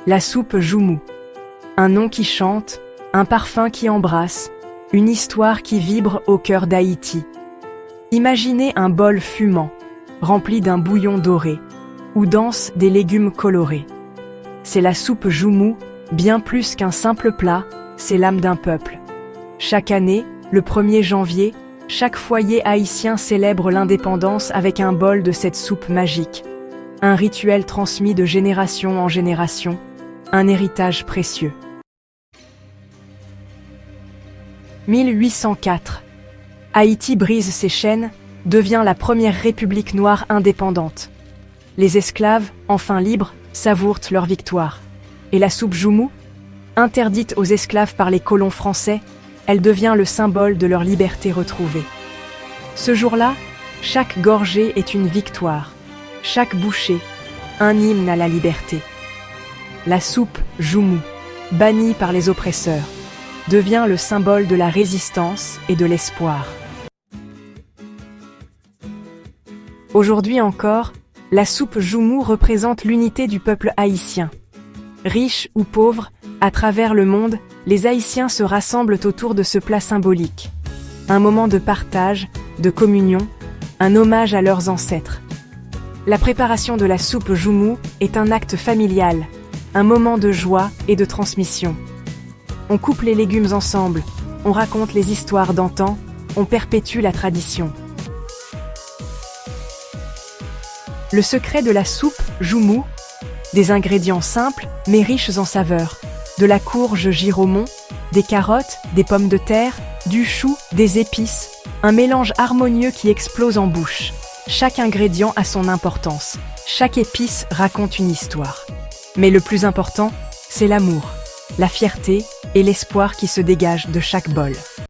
La soupe Joumou. Un nom qui chante, un parfum qui embrasse, une histoire qui vibre au cœur d'Haïti. Imaginez un bol fumant, rempli d'un bouillon doré, où dansent des légumes colorés. C'est la soupe Joumou, bien plus qu'un simple plat, c'est l'âme d'un peuple. Chaque année, le 1er janvier, chaque foyer haïtien célèbre l'indépendance avec un bol de cette soupe magique. Un rituel transmis de génération en génération, un héritage précieux. 1804. Haïti brise ses chaînes, devient la première république noire indépendante. Les esclaves, enfin libres, savourent leur victoire. Et la soupe Joumou, interdite aux esclaves par les colons français, elle devient le symbole de leur liberté retrouvée. Ce jour-là, chaque gorgée est une victoire, chaque bouchée, un hymne à la liberté. La soupe Joumou, bannie par les oppresseurs, devient le symbole de la résistance et de l'espoir. Aujourd'hui encore, la soupe Joumou représente l'unité du peuple haïtien. Riches ou pauvres, à travers le monde, les Haïtiens se rassemblent autour de ce plat symbolique. Un moment de partage, de communion, un hommage à leurs ancêtres. La préparation de la soupe Joumou est un acte familial, un moment de joie et de transmission. On coupe les légumes ensemble, on raconte les histoires d'antan, on perpétue la tradition. Le secret de la soupe Joumou, des ingrédients simples mais riches en saveurs. De la courge giromon, des carottes, des pommes de terre, du chou, des épices, un mélange harmonieux qui explose en bouche. Chaque ingrédient a son importance, chaque épice raconte une histoire. Mais le plus important, c'est l'amour, la fierté et l'espoir qui se dégagent de chaque bol.